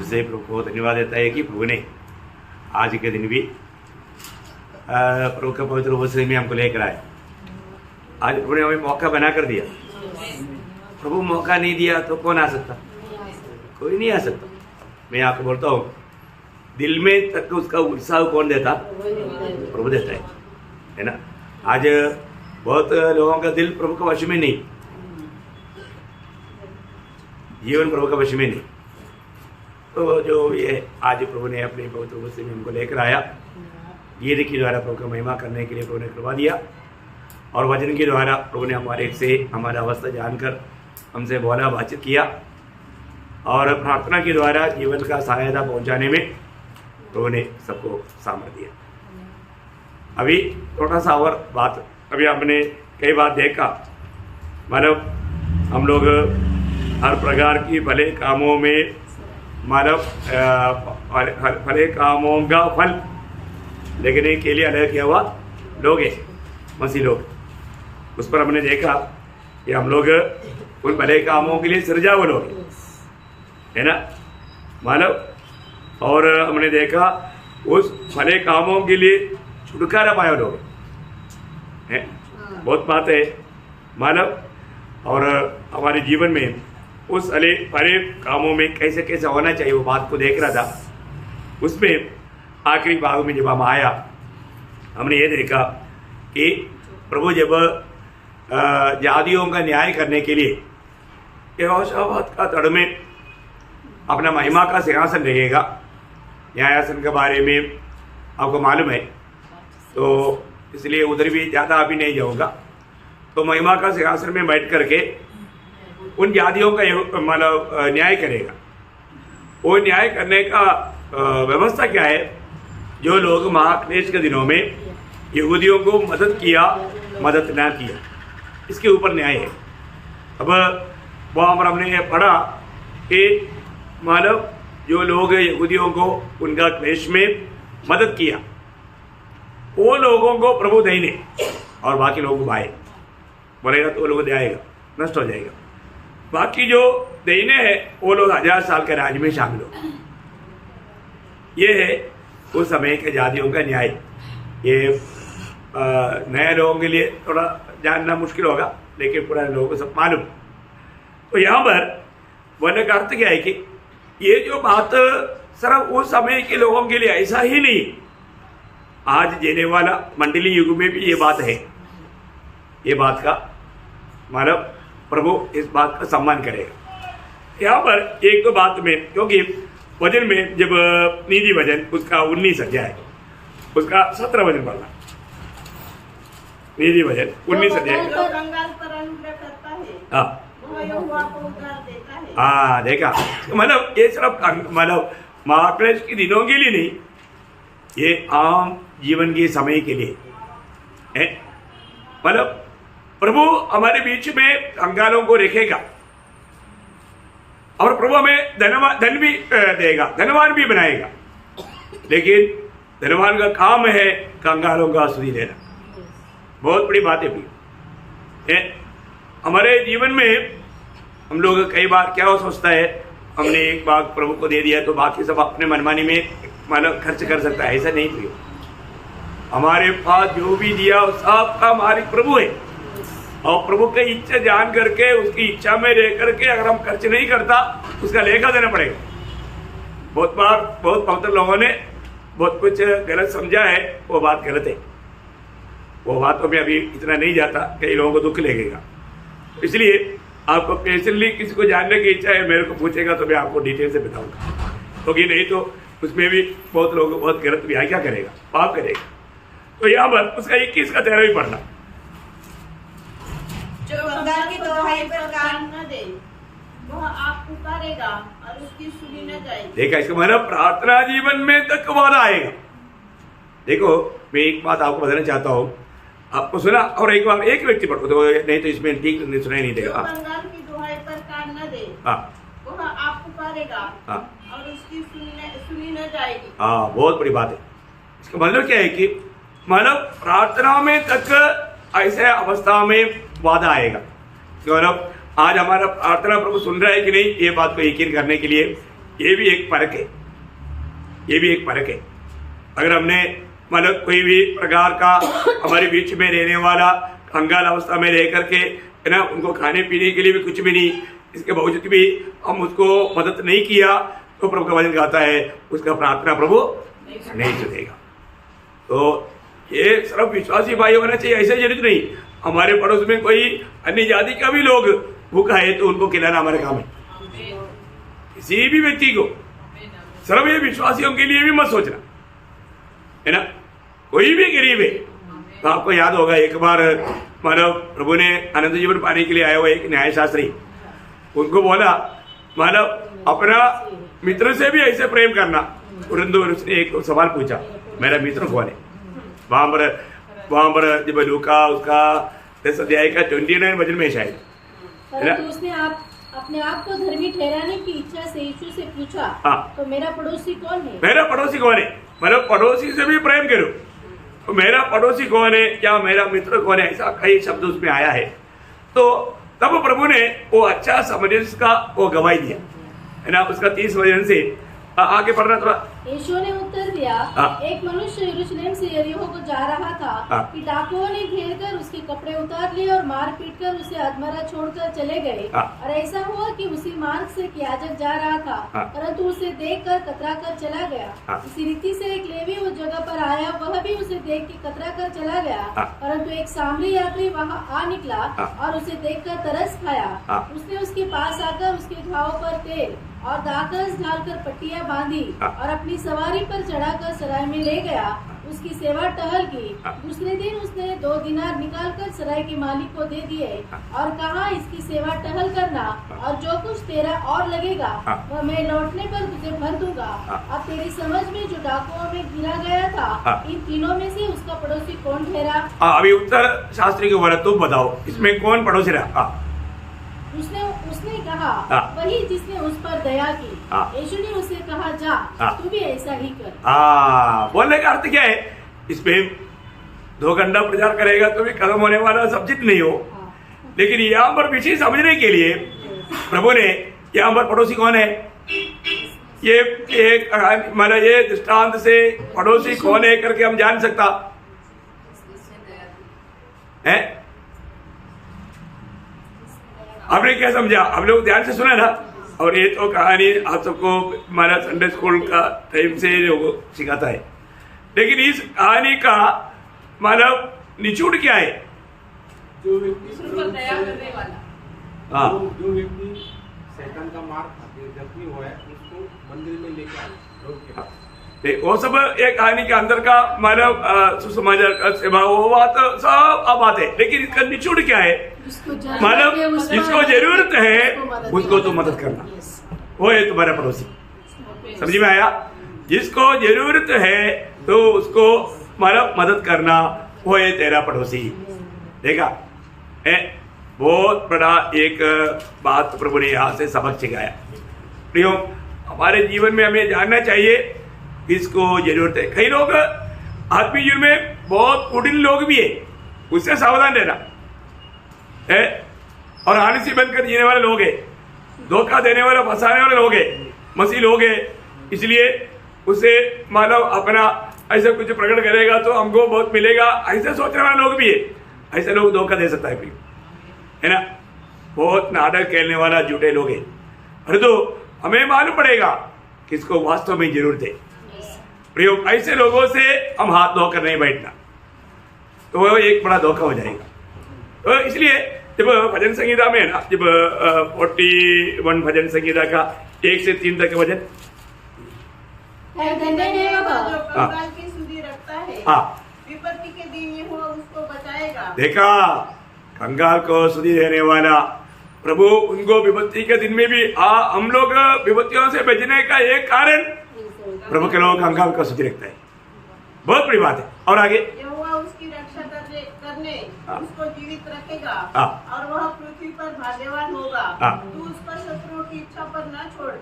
फिर से प्रभु को धन्यवाद देता है कि प्रभु ने आज के दिन भी प्रभु के पवित्र वचन में हमको लेकर आए। आज प्रभु ने हमें मौका बना कर दिया। प्रभु मौका नहीं दिया तो कौन आ सकता? कोई नहीं आ सकता। मैं आपको बोलता हूँ, दिल में तक उसका उत्साह कौन देता? प्रभु देता है ना। आज बहुत लोगों का दिल प्रभु के वश में नहीं, जीवन प्रभु के वश में नहीं। तो जो ये आज प्रभु ने अपने पवित्र वचन में हमको लेकर आया, गीत के द्वारा प्रभु का महिमा करने के लिए प्रभु ने कृपा दिया, और वचन के द्वारा प्रभु ने हमारे से हमारा अवस्था जानकर हमसे बोला, बातचीत किया, और प्रार्थना के द्वारा जीवन का सहायता पहुंचाने में प्रभु ने सबको सामर्थ्य दिया। अभी थोड़ा सा और बात, अभी हमने कई बार देखा, मतलब हम लोग हर प्रकार की भले कामों में, मतलब भले कामों का फल लेने के लिए अलग किया हुआ लोग हैं, मसीह लोग। उस पर हमने देखा कि हम लोग उन भले कामों के लिए सृजा हुए लोग है ना, मानव। और हमने देखा उस भले कामों के लिए छुटकारा पाए लोग हैं। बहुत बात है मानव। और हमारे जीवन में उस भले कामों में कैसे कैसे होना चाहिए वो बात को देख रहा था। उसमें आखिरी भाग में जब हम आया, हमने ये देखा कि प्रभु जब जातियों का न्याय करने के लिए यहोशाफात का तड़ में अपना महिमा का सिंहासन रहेगा। न्यायासन के बारे में आपको मालूम है, तो इसलिए उधर भी ज़्यादा अभी नहीं जाऊँगा। तो महिमा का सिंहासन में बैठ करके उन जातियों का मतलब न्याय करेगा। वो न्याय करने का व्यवस्था क्या है? जो लोग महाक्लेश के दिनों में यहूदियों को मदद किया, मदद ना किया, इसके ऊपर न्याय है। अब वहाँ पर हमने पढ़ा कि मानव जो लोग यहूदियों को उनका क्लेश में मदद किया, वो लोगों को प्रभु देने और बाकी लोगों को बाए बोलेगा तो वो लोग दे आएगा, नष्ट हो जाएगा। बाकी जो देने हैं वो लोग 1000 साल के राज में शामिल हो। ये है उस समय के जातियों का न्याय। ये नए लोगों के लिए थोड़ा जानना मुश्किल होगा, लेकिन पुराने लोगों को सब मालूम। तो यहाँ पर बोलने का अर्थ क्या है कि ये जो बात सिर्फ उस समय के लोगों के लिए ऐसा ही नहीं, आज जीने वाला मंडली युग में भी ये बात है। ये बात का मतलब प्रभु इस बात का सम्मान करेगा। यहाँ पर एक तो बात में, क्योंकि वजन में जब नीति वजन उसका 19 अध्याय है, उसका 17 वजन पढ़ना। नीति वजन 19 अध्याय। हाँ देखा, मतलब ये सिर्फ मतलब महाक्लेश के दिनों के लिए नहीं, ये आम जीवन के समय के लिए है। मतलब प्रभु हमारे बीच में कंगालों को रखेगा, और प्रभु हमें धन भी देगा, धनवान भी बनाएगा। लेकिन धनवान का काम है कंगालों का स्तुति देना। बहुत बड़ी बात है। हमारे जीवन में हम लोग कई बार क्या सोचता है, हमने एक भाग प्रभु को दे दिया तो बाकी सब अपने मनमानी में मतलब खर्च कर सकता है। ऐसा नहीं प्रियो, हमारे पास जो भी दिया सबका मालिक प्रभु है, और प्रभु की इच्छा जान करके उसकी इच्छा में रह करके अगर हम खर्च नहीं करता उसका लेखा देना पड़ेगा। बहुत बार बहुत पवित्र लोगों ने बहुत कुछ गलत समझा है, वो बात गलत है। वो बातों में अभी इतना नहीं जाता, कई लोगों को दुख लगेगा। इसलिए आपको पर्सनली किसी को जानने की इच्छा है, मेरे को पूछेगा तो मैं आपको डिटेल से बताऊंगा, क्योंकि नहीं तो उसमें भी बहुत लोगों को बहुत गलत भी क्या करेगा, पाप करेगा। तो यहाँ पर उसका 21 का 13 भी पढ़ना। जो कंगाल की दुहाई पर कान न दे, वह आप पुकारेगा और उसकी सुनी न जाएगी। देखा, इसका मतलब प्रार्थना जीवन में तक वादा आएगा। देखो मैं एक बात आपको बताना चाहता हूँ, आपको सुना और एक बार एक व्यक्ति पढ़ो तो नहीं तो इसमें ठीक सुनाई नहीं देगा। कंगाल की दुहाई पर कान न दे, वह आप पुकारेगा और उसकी सुनी न जाएगी। हाँ, बहुत बड़ी बात है। इसका मतलब क्या है कि मानव प्रार्थना में तक ऐसे अवस्था में वादा आएगा। मतलब आज हमारा प्रार्थना प्रभु सुन रहा है कि नहीं, ये बात को यकीन करने के लिए ये भी एक फर्क है, ये भी एक फर्क है। अगर हमने मतलब कोई भी प्रकार का हमारे बीच में रहने वाला कंगाल अवस्था में रह करके है ना, उनको खाने पीने के लिए भी कुछ भी नहीं, इसके बावजूद भी हम उसको मदद नहीं किया, तो प्रभु का वचन कहता है उसका प्रार्थना प्रभु नहीं सुनेगा। तो ये सिर्फ विश्वासी भाई होना चाहिए ऐसा जरूरत नहीं। हमारे पड़ोस में कोई अन्य जाति का भी लोग भूखा है तो उनको खिलाना हमारे काम है। किसी भी व्यक्ति को सिर्फ ये विश्वासियों के लिए भी मत सोचना, है ना। कोई भी गरीब है तो आपको याद होगा एक बार मानव प्रभु ने अनंत जीवन पाने के लिए आया हुआ एक न्यायशास्त्री, उनको बोला मानव अपना मित्र से भी ऐसे प्रेम करना। परंतु उसने एक सवाल पूछा, मेरा मित्र कौन है? वहां पर जब लूका उसका 10 अध्याय का 29 वचन में शायद, परंतु उसने अपने आप को धर्मी ठहराने की इच्छा से यीशु से पूछा, तो मेरा पड़ोसी कौन है? मेरा पड़ोसी कौन है? मतलब पड़ोसी से भी प्रेम करो, तो मेरा पड़ोसी कौन है या मेरा मित्र कौन है, ऐसा कई शब्द उसमें आया है। तो तब प्रभु ने वो अच्छा समझ का वो गवाही दिया, है ना। उसका 30 वचन से आगे पढ़ना थोड़ा। यीशु ने उत्तर दिया, एक मनुष्य यरूशलेम से यरीहो को जा रहा था कि डाकुओं ने घेर कर उसके कपड़े उतार लिए और मार पीट कर उसे अधमरा छोड़कर चले गए। और ऐसा हुआ कि उसी मार्ग से याजक जा रहा था, परंतु उसे देखकर कतरा कर चला गया। इसी रीति से एक लेवी उस जगह पर आया, वह भी उसे देख के कतरा कर चला गया। परंतु एक सामरी यात्री वहाँ आ निकला और उसे देखकर तरस खाया। उसने उसके पास आकर उसके घावों पर तेल और दाकस ढालकर पट्टियां बांधी और अपनी सवारी पर चढ़ाकर सराय में ले गया। उसकी सेवा टहल की। दूसरे दिन उसने 2 दिनार निकालकर सराय के मालिक को दे दिए और कहा, इसकी सेवा टहल करना और जो कुछ तेरा और लगेगा वह मैं लौटने पर तुझे भर दूंगा। अब तेरी समझ में जो डाकुओं में गिरा गया था, इन तीनों में से उसका पड़ोसी कौन ठहरा? अभी उत्तर शास्त्री को बोला, तुम बताओ इसमें कौन पड़ोसी रहा? उसने कहा, वही जिसने उस पर दया की। यीशु ने उसे कहा, जा तू भी ऐसा ही कर। बोलने का अर्थ क्या है? इसमें 2 घंटा प्रचार करेगा तो भी खत्म होने वाला सब्जेक्ट नहीं हो। लेकिन यहाँ पर विषय समझने के लिए प्रभु ने यहाँ पर पड़ोसी कौन है, ये एक मतलब ये दृष्टांत से पड़ोसी कौन है करके हम जान सकता है। आपने क्या समझा? आप लोग ध्यान से सुना ना। और ये तो कहानी आप सबको हमारा संडे स्कूल का टाइम से लोग सिखाता है, लेकिन इस कहानी का मतलब निचोड़ क्या है? जो व्यक्ति शैतान का मार खाते जख्मी हुआ है, उसको मंदिर में लेके आए लोग के पास। वो सब एक कहानी के अंदर का मतलब सुसमाचार का सेवा वो बात सब बात है, लेकिन इसका निचोड़ क्या है? मतलब जिसको जरूरत है उसको तो मदद करना, वो है तुम्हारा पड़ोसी। समझ में आया? जिसको जरूरत है तो उसको मतलब मदद करना, वो है तेरा पड़ोसी। देखा बहुत बड़ा एक बात प्रभु ने यहाँ से सबक सिखाया। प्रियो, हमारे जीवन में हमें जानना चाहिए किसको जरूरत है। कई लोग आत्मीय जीवन में बहुत कुटिल लोग भी है, उससे सावधान रहना है। और आलसी बनकर जीने वाले लोग हैं, धोखा देने वाले फंसाने वाले लोग हैं, मसीह लोग हैं। इसलिए उसे मानव अपना ऐसा कुछ प्रकट करेगा तो हमको बहुत मिलेगा, ऐसे सोचने वाले लोग भी है। ऐसे लोग धोखा दे सकता है ना। बहुत नाटक खेलने वाला झूठे लोग हैं। अरे तो हमें मालूम पड़ेगा किसको वास्तव में जरूरत है। प्रयोग ऐसे लोगों से हम हाथ धोकर नहीं बैठना, तो वो एक बड़ा धोखा हो जाएगा। तो इसलिए जब भजन संगीता में है ना, जब 41 भजन संगीता का 1 से 3 तक वचन, कंगाल की सुधि रखता है, विपत्ति के दिन यहोवा उसको बचाएगा। देखा, कंगाल को सुधि देने वाला प्रभु उनको विपत्ति के दिन में भी हम लोग विपत्तियों से बचने का एक कारण प्रभु के लोग कंगाल को सुधि रखता है। बहुत बड़ी बात है। और आगे यहोवा उसकी रक्षा करने उसको जीवित रखेगा और वह पृथ्वी पर भाग्यवान होगा। तू उस पर शत्रुओं की इच्छा पर न छोड़।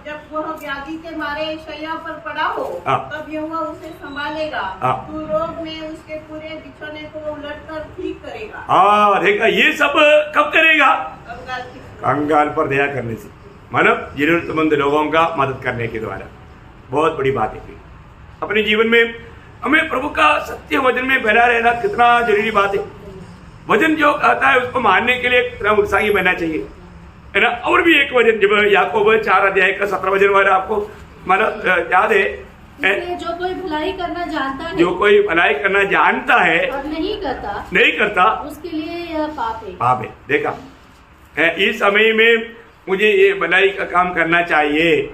जब वह व्याधि के मारे शैया पर पड़ा हो तब यहोवा उसे संभालेगा। तू रोग में उसके पूरे बिछौने को उलटकर ठीक करेगा। देखा, ये सब कब करेगा? कंगाल पर दया करने से। मतलब जरूरतमंद लोगों का मदद करने के द्वारा। बहुत बड़ी बात है। अपने जीवन में हमें प्रभु का सत्य वचन में बना रहना कितना जरूरी बात है। वचन जो कहता है उसको मानने के लिए कितना उत्साही बनना चाहिए, है ना। और भी एक वचन जब याकूब 4 अध्याय का 17 वचन वाला आपको मतलब याद है, जो कोई भलाई करना जानता है, जो कोई भलाई करना जानता है और नहीं करता उसके लिए यह पाप है। पाप है। देखा है, इस समय में मुझे ये भलाई का काम करना चाहिए,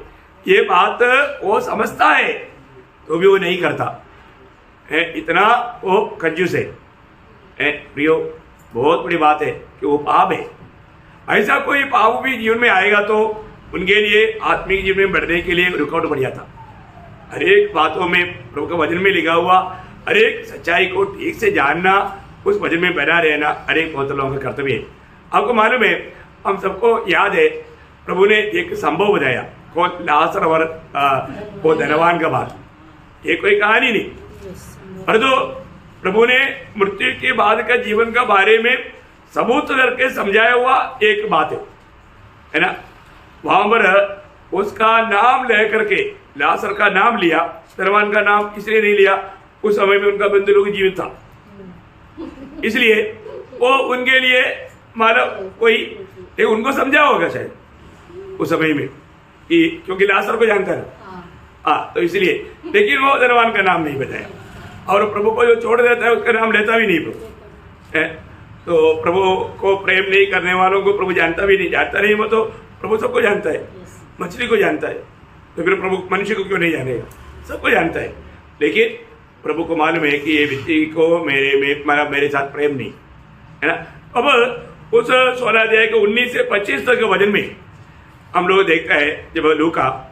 ये बात वो समझता है तो भी वो नहीं करता है, इतना वो कंजूस है। प्रियो, बहुत बड़ी बात है कि वो पाप है। ऐसा कोई पाप भी जीवन में आएगा तो उनके लिए आत्मिक जीवन में बढ़ने के लिए रुकावट बढ़ जाता। हर एक बातों में प्रभु के वचन में लिखा हुआ हर एक सच्चाई को ठीक से जानना, उस वचन में बना रहना हर एक बहुत लोगों का कर्तव्य है। आपको मालूम है, हम सबको याद है, प्रभु ने एक संभव बताया, कौन लाजर और वो धनवान का बात। ये कोई कहानी नहीं, पर तो प्रभु ने मृत्यु के बाद का जीवन का बारे में सबूत करके समझाया हुआ एक बात है ना। वहां पर उसका नाम लेकर के लाजर का नाम लिया, धनवान का नाम इसलिए नहीं लिया, उस समय में उनका बंधु लोग जीवित था, इसलिए वो उनके लिए मानो कोई उनको समझा होगा शायद उस समय में कि क्योंकि लाजर को जानता है तो इसलिए, लेकिन वो धनवान का नाम नहीं बताया। और प्रभु को जो छोड़ देता है उसका नाम लेता भी नहीं प्रभु। तो प्रभु को प्रेम नहीं करने वालों को प्रभु जानता भी नहीं, जानता नहीं वो तो प्रभु सबको जानता है, मछली को जानता है, तो फिर प्रभु मनुष्य को क्यों नहीं जानेगा, सबको जानता है। लेकिन प्रभु को मालूम है कि ये व्यक्ति को मेरे साथ प्रेम नहीं है ना। अब उस 16 अध्याय के 19 से 25 तक के वचन में हम लोग देखता है, जब लूका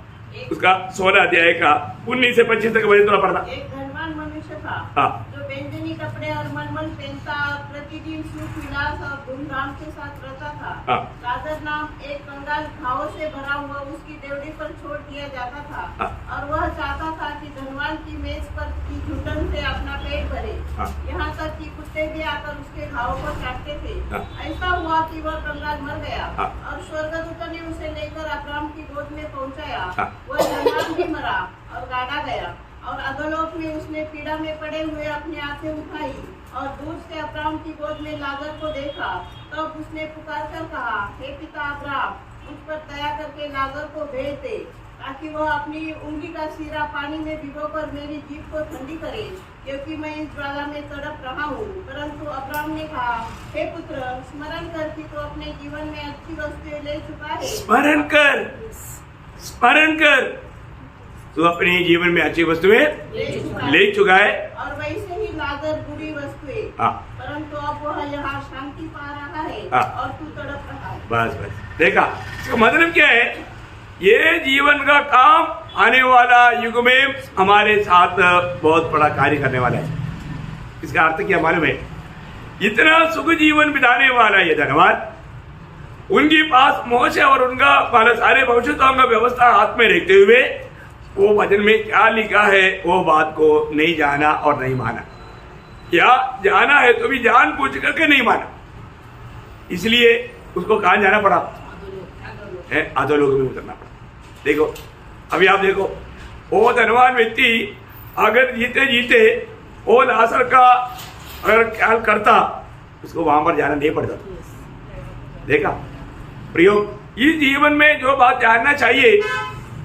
उसका 16 अध्याय का 19 से 25 तक वचन थोड़ा पढ़ना। एक धनवान मनुष्य था जो बैंगनी कपड़े और मलमल पहनता, प्रतिदिन सुख विलास और धूमधाम के साथ रहता था। लाजर नाम एक कंगाल घावों से भरा हुआ उसकी देवड़ी पर छोड़ दिया जाता था, और वह चाहता था कि धनवान की मेज पर की घुटन से अपना पेट भरे, यहाँ तक कि कुत्ते भी आकर उसके घावों को चाटते थे। ऐसा हुआ कि वह कंगाल मर गया, और स्वर्गदूत ने उसे लेकर अब्राहम की गोद में पहुँचाया। वह धनवान भी मरा और गाड़ा गया, और अधोलोक में उसने पीड़ा में पड़े हुए अपनी आंखें उठाई और दूर से अब्राहम की गोद में लाजर को देखा। तब उसने पुकार कर कहा, हे पिता अब्राहम, मुझ पर दया करके लाजर को भेज दे, ताकि वह अपनी उंगली का सिरा पानी में भिगोकर मेरी जीभ को ठंडी करे, क्योंकि मैं इस ज्वाला में तड़प रहा हूँ। परंतु अब्राहम ने कहा, हे पुत्र, स्मरण कर कि तू अपने जीवन में अच्छी वस्तुएं ले चुका है। स्मरण कर, तू अपने जीवन में अच्छी वस्तुएं ले चुका है, और वैसे ही लाजर बुरी वस्तुएं, परंतु अब वह यहाँ शांति पा रहा है और तू तड़प रहा है। बस देखा, इसका मतलब क्या है? ये जीवन का काम आने वाला युग में हमारे साथ बहुत बड़ा कार्य करने वाला है। इसका अर्थ क्या मालूम है? इतना सुख जीवन बिताने वाला ये धनवान, उनके पास मोक्ष और उनका सारे भविष्यताओं का व्यवस्था हाथ में रखते हुए वो वचन में क्या लिखा है वो बात को नहीं जाना और नहीं माना, या जाना है तो भी जान पूछ करके नहीं माना, इसलिए उसको कहाँ जाना पड़ा? अधोलोक में उतरना पड़ा। देखो अभी आप देखो, वो धनवान व्यक्ति अगर जीते जीते वो लाजर का अगर ख्याल करता, उसको वहां पर जाना नहीं पड़ता। देखा प्रियो, इस जीवन में जो बात जानना चाहिए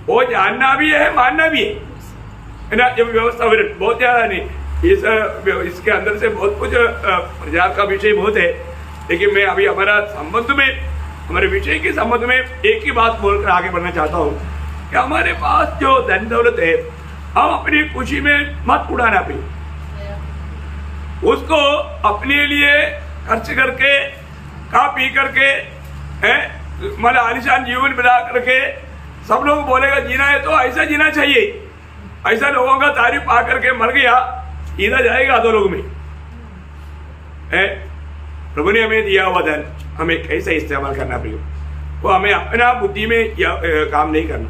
वो जानना भी है, मानना भी है ना। जब व्यवस्था बहुत ज्यादा नहीं, इसके अंदर से बहुत कुछ प्रजा का विषय बहुत है, लेकिन मैं अभी हमारे विषय के संबंध में एक ही बात बोलकर आगे बढ़ना चाहता हूँ कि हमारे पास जो धन दौलत है, हम अपनी खुशी में मत उड़ाना पे, उसको अपने लिए खर्च करके खा पी करके मतलब आलिशान जीवन बिता करके सब लोग बोलेगा जीना है तो ऐसा जीना चाहिए, ऐसा लोगों का तारीफ पा करके मर गया, इधर जाएगा अधो लोग में। प्रभु ने हमें दिया हुआ धन हमें कैसे इस्तेमाल करना पड़ेगा, वो हमें अपना बुद्धि में काम नहीं करना।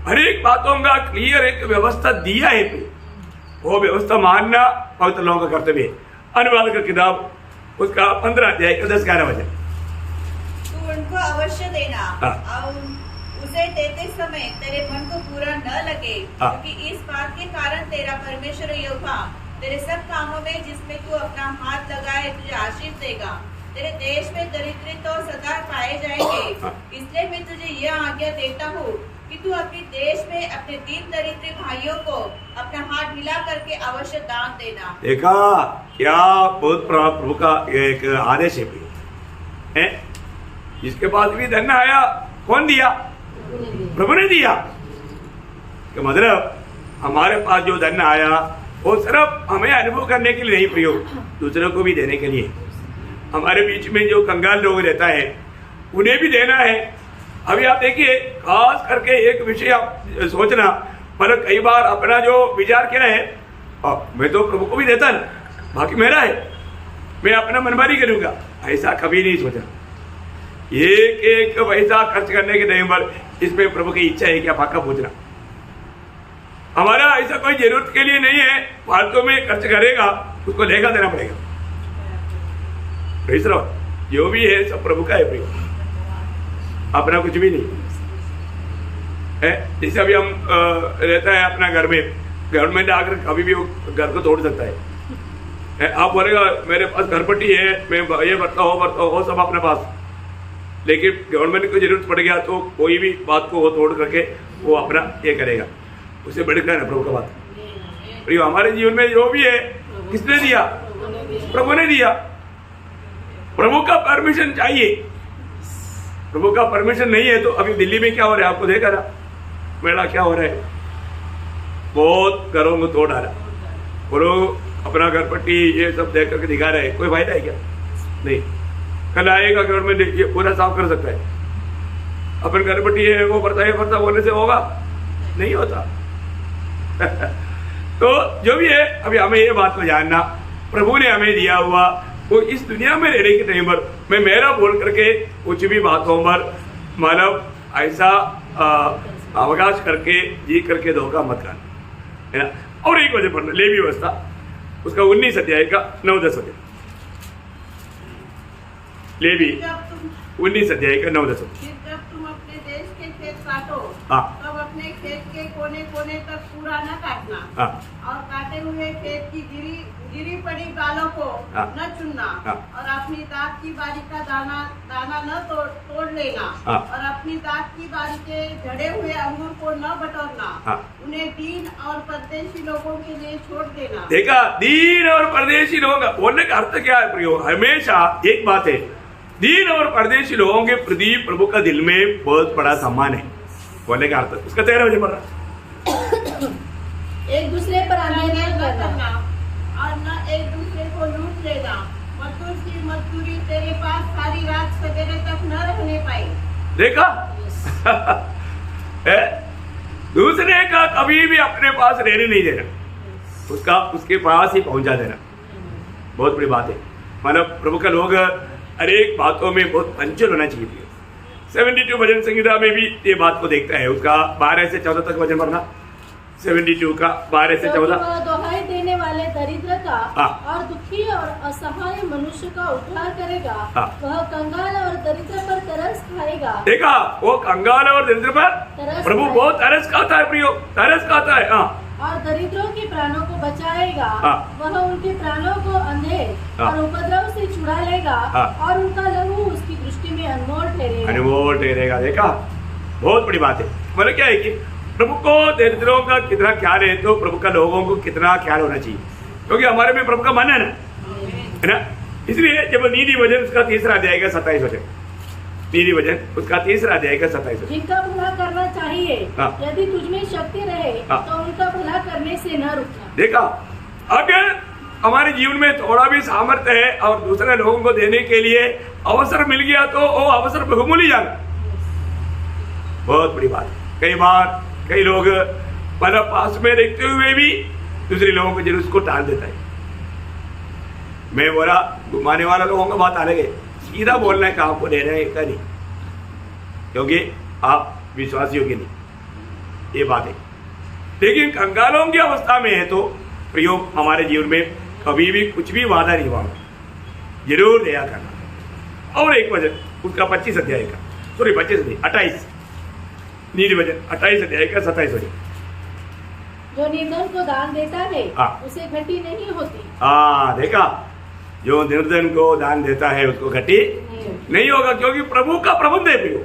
हर एक बातों का क्लियर एक व्यवस्था दिया है, वो व्यवस्था मानना पवित्र लोगों का कर्तव्य है। अनुवाद का किताब उसका 15 अध्याय का 10-11 वचन। तू उनको अवश्य देना उसे देते समय तेरे मन को बुरा न लगे, क्योंकि इस बात के कारण तेरा परमेश्वर यहोवा तेरे सब कामों में जिसमें तू अपना हाथ लगाए तुझे आशीष देगा। तेरे देश में दरिद्री तो सदा पाए जाएंगे, इसलिए मैं तुझे यह आज्ञा देता हूँ कि तू अपने देश में अपने दीन दरिद्री भाइयों को अपना हाथ मिला करके अवश्य दान देना। देखा क्या बहुत प्रभु का एक आदेश है। जिसके पास भी धन आया कौन दिया? प्रभु ने दिया। कि मतलब हमारे पास जो धन आया वो सिर्फ हमें अनुभव करने के लिए नहीं, प्रयोग दूसरों को भी देने के लिए। हमारे बीच में जो कंगाल लोग रहता है उन्हें भी देना है। अभी आप देखिए, खास करके एक विषय आप सोचना, पर कई बार अपना जो विचार क्या है, मैं तो प्रभु को भी देता ना, बाकी मेरा है, मैं अपना मनमानी करूंगा, ऐसा कभी नहीं सोचा। एक एक पैसा खर्च करने के टाइम पर इसमें प्रभु की इच्छा है क्या, फाका पूछना। हमारा ऐसा कोई जरूरत के लिए नहीं है, फालतू में खर्च करेगा उसको लेगा देना पड़ेगा। जो भी है सब प्रभु का है, प्रयोग अपना कुछ भी नहीं है। जैसे अभी हम रहता है अपना घर में, गवर्नमेंट आकर कभी भी घर को तोड़ सकता है। आप बोलेगा मेरे पास घरपट्टी है, मैं ये भरता हो सब अपने पास, लेकिन गवर्नमेंट को जरूरत पड़ गया तो कोई भी बात को वो तोड़ करके वो अपना ये करेगा, उसे बढ़कर ना प्रभु का बात। प्रियो हमारे जीवन में जो भी है किसने दिया? प्रभु ने दिया। प्रभु का परमिशन चाहिए। प्रभु का परमिशन नहीं है तो अभी दिल्ली में क्या हो रहा है आपको देखा ना, मेला क्या हो रहा है, बहुत घरों को तोड़ आ रहा। वो लोग अपना घर पट्टी ये सब देख करके दिखा रहे हैं, कोई फायदा है क्या? नहीं। कल आएगा गवर्नमेंट ये पूरा साफ कर सकता है। अपन घर पट्टी है वो भरता बोलने से होगा? नहीं होता। तो जो भी है, अभी हमें ये बात को जानना, प्रभु ने हमें दिया हुआ वो इस दुनिया में रहने के टाइम पर मैं मेरा बोल करके कुछ भी बातों पर मानव ऐसा अवकाश करके जी करके धोखा मत करना, है ना। और एक वजह पढ़ना लेवी व्यवस्था, उसका 19 अध्याय का 9-10 वजह। लेवी 19 अध्याय का 9-10 वजह। जब तुम अपने देश के खेत काटो तब अपने खेत के कोने कोने तक पूरा न काटना, और काटे हुए खेत की गिरी पड़ी बालों को न चुनना, और अपनी दाख की बारी का दाना न तोड़ लेना, और अपनी दाख की बारी के झड़े हुए अंगूर को न बटोरना, उन्हें दीन और परदेशी लोगों के लिए छोड़ देना। देखा, दीन और परदेशी लोग बोलने का अर्थ क्या है? प्रयोग हमेशा एक बात है, दीन और परदेशी लोगों के प्रति प्रभु का दिल में बहुत बड़ा सम्मान है। बोलने का अर्थ उसका 13 बजे पढ़ रहा। एक दूसरे पर अन्याय न करना और न एक दूसरे को लूट लेना। मजदूर की मजदूरी तेरे पास सारी रात सवेरे तक न रहने पाई। देखा? दूसरे का कभी भी अपने पास रहने नहीं देना, उसका उसके पास ही पहुंचा देना, बहुत बड़ी बात है। मतलब प्रभु का लोग हर एक बातों में बहुत पंचल होना चाहिए। 72 भजन संहिता में भी ये बात को देखता है, उसका 12 से 14 तक वचन पढ़ना। 72 का 12 से 14। दोहाई देने वाले दरिद्र का और दुखी और असहाय मनुष्य का उद्धार करेगा। वह कंगाल और दरिद्र पर तरस खाएगा। देखा, वो कंगाल और दरिद्र पर प्रभु बहुत तरस खाता है, प्रियो तरस खाता है। और दरिद्रों के प्राणों को बचाएगा। वह उनके प्राणों को अंधेर और उपद्रव से छुड़ा लेगा, और उनका लहू उसकी दृष्टि में अनमोल ठहरेगा। देखा, बहुत बड़ी बात है। मतलब क्या है कि प्रभु को दरिद्रों का कितना ख्याल है तो प्रभु का लोगों को कितना ख्याल होना चाहिए, क्योंकि हमारे में प्रभु का मन है ना। इसलिए जब नीति वचन उसका 3 अध्याय का 27 वचन, नीति वचन उसका 3 अध्याय का 27 वचन, जिनका भला करना चाहिए यदि तुझमें शक्ति रहे तो उनका भला करने से न रुकना। देखा, अगर हमारे जीवन में थोड़ा भी सामर्थ्य है और दूसरे लोगों को देने के लिए अवसर मिल गया तो वो अवसर बहुमूल्य ही जाना, बहुत बड़ी बात है। कई बार कई लोग मतलब पास में देखते हुए भी दूसरे लोगों को जरूर उसको टाल देता है। मैं बोला घुमाने वाला लोगों का बात अलग है, सीधा बोलना है, आपको देना है इतना नहीं, क्योंकि आप विश्वास योग्य नहीं, ये बात है। लेकिन कंगालों की अवस्था में है तो प्रयोग हमारे जीवन में कभी भी कुछ भी वादा नहीं हुआ, जरूर दया करना। और एक वचन उसका 25 अध्याय का, सॉरी 25 नहीं 28, नीति वचन 28 अध्याय का 27 वचन। जो निर्धन को दान देता है हाँ। उसे घटी नहीं होती। देखा, जो निर्धन को दान देता है उसको घटी नहीं होगा, क्योंकि प्रभु का प्रबंध है प्रियो।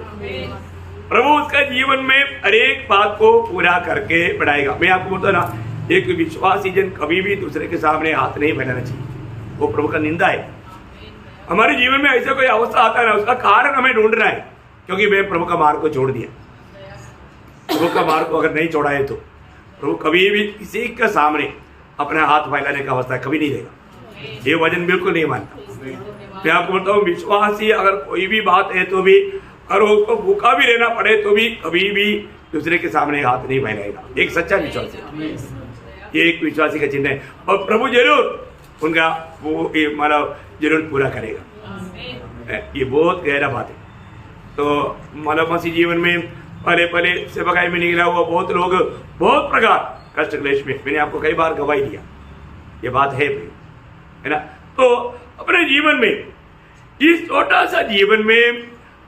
प्रभु उसका जीवन में हर एक बात को पूरा करके बढ़ाएगा। मैं आपको बोलता ना, एक विश्वासी जन कभी भी दूसरे के सामने हाथ नहीं फैलाना चाहिए, वो प्रभु का निंदा है। हमारे जीवन में ऐसा कोई अवस्था आता है ना, उसका कारण हमें ढूंढना है, क्योंकि मैं प्रभु का मार्ग को छोड़ दिया। प्रभु का मार्ग को अगर नहीं छोड़ा है तो प्रभु कभी भी किसी के सामने अपना हाथ फैलाने का अवस्था कभी नहीं देगा। ये वचन बिल्कुल नहीं मानता। मैं आपको बोलता हूँ, विश्वासी अगर कोई भी बात है तो भी, और उसको भूखा भी रहना पड़े तो भी कभी भी दूसरे के सामने हाथ नहीं फैलाएगा। एक सच्चा विश्वासी, ये एक विश्वासी का चिन्ह है। और प्रभु जरूर उनका वो मतलब जरूर पूरा करेगा। ये बहुत गहरा बात है। तो मतलब मसीह जीवन में पहले पहले सेवकाई में निकला हुआ बहुत लोग बहुत प्रकार कष्ट क्लेश में, मैंने आपको कई बार गवाही दिया, ये बात है ना। तो अपने जीवन में इस छोटा सा जीवन में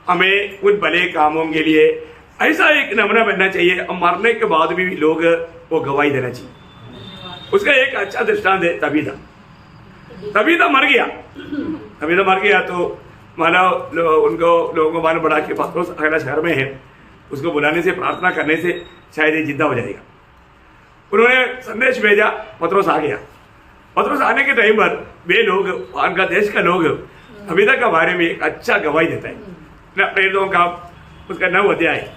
हमें उन भले कामों के लिए ऐसा एक नमूना बनना चाहिए। मरने के बाद भी लोग वो गवाही देना चाहिए। उसका एक अच्छा दृष्टांत है तबीता। तबीता मर गया तो मानो उनको लोगों को मानो बढ़ा के पत्रोस अगला शहर में है, उसको बुलाने से प्रार्थना करने से शायद ये जिंदा हो जाएगा। उन्होंने संदेश भेजा, पत्रोस आ गया। पत्रोस आने के टाइम पर वे लोग, वहाँ का देश का लोग तबीता के बारे में एक अच्छा गवाही देता है। प्रेरितों का उसका 9 अध्याय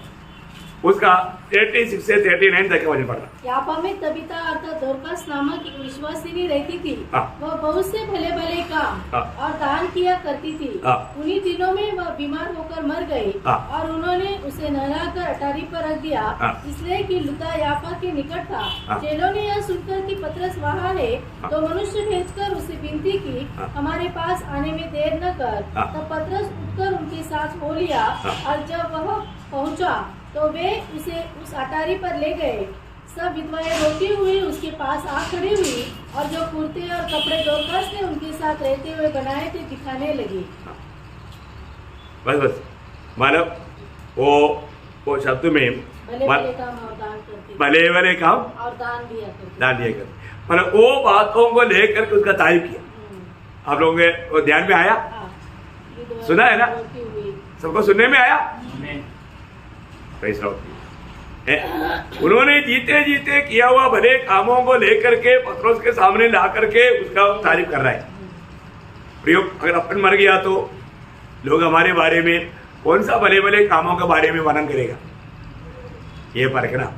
उसका 36 से 39 तक का वचन पढ़ा। याफा में तबीता अर्थात दोरकास नामक एक विश्वासिनी रहती थी। वह बहुत से भले भले काम और दान किया करती थी। उन्हीं दिनों में वह बीमार होकर मर गई और उन्होंने उसे नहलाकर अटारी पर रख दिया, इसलिए कि लुद्दा याफा के निकट था। चेलों ने यह सुनकर कि पतरस वहाँ है तो मनुष्य भेजकर उसे विनती की, हमारे पास आने में देर न कर। तब पतरस उठकर उनके साथ हो लिया और जब वह पहुँचा तो वे उसे उस अटारी पर ले गए। सब विधवाएं रोती हुई उसके पास आ खड़ी हुई और जो कुर्ते और कपड़े दोरकास ने उनके साथ रहते हुए बनाए थे दिखाने लगी। बस मानव वो शब्द में भले भले काम और दान करते, भले भले काम और दान दिया करते, मतलब वो बातों को लेकर के उसका तारीफ किया। आप लोगों के वो ध्यान में आया? सुना है ना? सबको सुनने में आया? उन्होंने जीते जीते किया हुआ भले कामों को लेकर के पत्रोस के सामने ला करके उसका तारीफ कर रहा है। प्रयोग अगर अपन मर गया तो लोग हमारे बारे में कौन सा भले भले कामों के बारे में वर्णन करेगा, ये परखना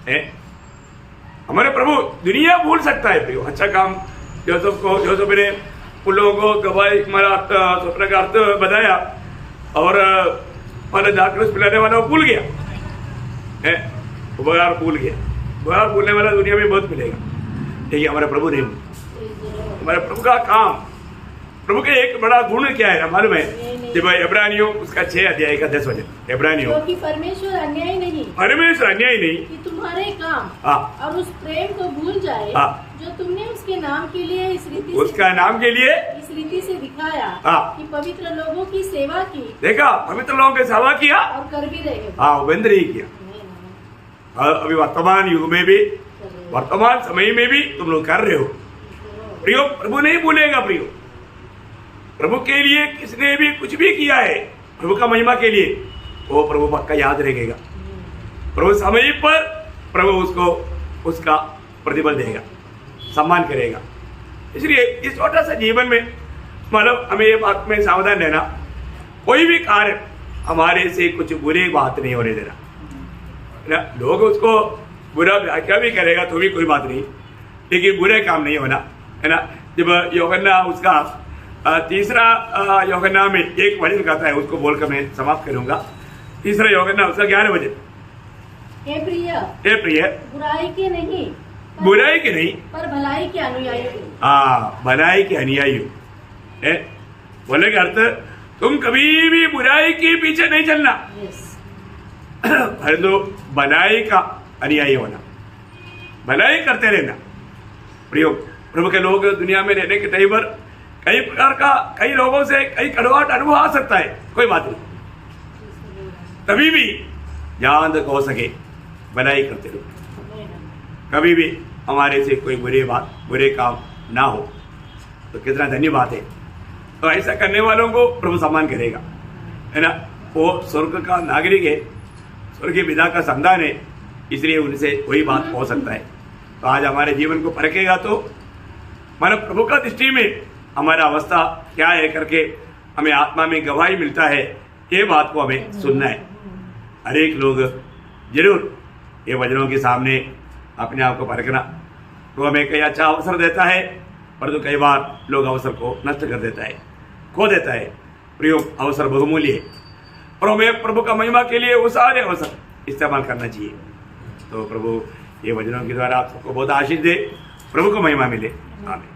है। हमारे प्रभु दुनिया भूल सकता है प्रियो। अच्छा काम जोसेफ ने उन लोगों को गवाही स्वप्न का अर्थ बताया और दाखिल पिलाने वाला वो भूल गया है, उपकार भूल गया। उपकार भूलने वाला दुनिया में बहुत मिलेगा, लेकिन हमारे प्रभु नहीं। हमारे प्रभु का काम, प्रभु के एक बड़ा गुण क्या है मालूम है? जब इब्रानियों उसका 6 अध्याय का 10 वचन, इब्रानियों परमेश्वर अन्याय नहीं कि तुम्हारे काम और उस प्रेम को भूल जाए जो तुमने उसके नाम के लिए इस रीति से दिखाया कि पवित्र लोगों की सेवा की। देखा, पवित्र लोगों की सेवा किया और कर भी रहे। बंद नहीं किया। अभी वर्तमान युग में भी, वर्तमान समय में भी तुम लोग कर रहे हो। प्रियो, प्रभु नहीं भूलेगा। प्रियो, प्रभु के लिए किसने भी कुछ भी किया है प्रभु का महिमा के लिए, वो प्रभु पक्का याद रखेगा। प्रभु समय पर प्रभु उसको उसका प्रतिफल देगा, सम्मान करेगा। इसलिए इस छोटा सा जीवन में मतलब हमें ये बात में सावधान रहना, कोई भी कार्य हमारे से कुछ बुरी बात नहीं होने देना ना। लोग उसको बुरा व्याख्या भी करेगा तो भी कोई बात नहीं, लेकिन बुरे काम नहीं होना है ना। जब यूहन्ना उसका तीसरा यूहन्ना में एक वचन कहता है, उसको बोलकर मैं समाप्त करूंगा। तीसरा यूहन्ना उसका 11 वचन, हे प्रिय बुराई के नहीं पर भलाई के अनुयायी। भलाई के अनुयायी है। बोले का अर्थ, तुम कभी भी बुराई के पीछे नहीं चलना, परंतु भलाई का अनुयायी होना, भलाई करते रहना। प्रभु के लोग दुनिया में रहने के टाइम पर कई प्रकार का, कई लोगों से कई कड़वाहट अनुभव आ सकता है, कोई बात नहीं। तभी भी जहाँ तक हो सके भलाई करते रहो, कभी भी हमारे से कोई बुरे काम ना हो, तो कितना धन्य बात है। तो ऐसा करने वालों को प्रभु सम्मान करेगा, है ना। वो स्वर्ग का नागरिक है, स्वर्गीय पिता का संतान है, इसलिए उनसे वही बात हो सकता है। तो आज हमारे जीवन को परखेगा तो मानो प्रभु का दृष्टि में हमारा अवस्था क्या है करके हमें आत्मा में गवाही मिलता है, ये बात को हमें सुनना है। हर एक लोग जरूर ये वचनों के सामने अपने आप को परखना। तो हमें कई अच्छा अवसर देता है, परंतु कई बार लोग अवसर को नष्ट कर देता है, खो देता है। प्रयोग अवसर बहुमूल्य है और हमें प्रभु का महिमा के लिए वो सारे अवसर इस्तेमाल करना चाहिए। तो प्रभु ये वचनों के द्वारा आप सबको बहुत आशीष दे, प्रभु को महिमा मिले। आमीन।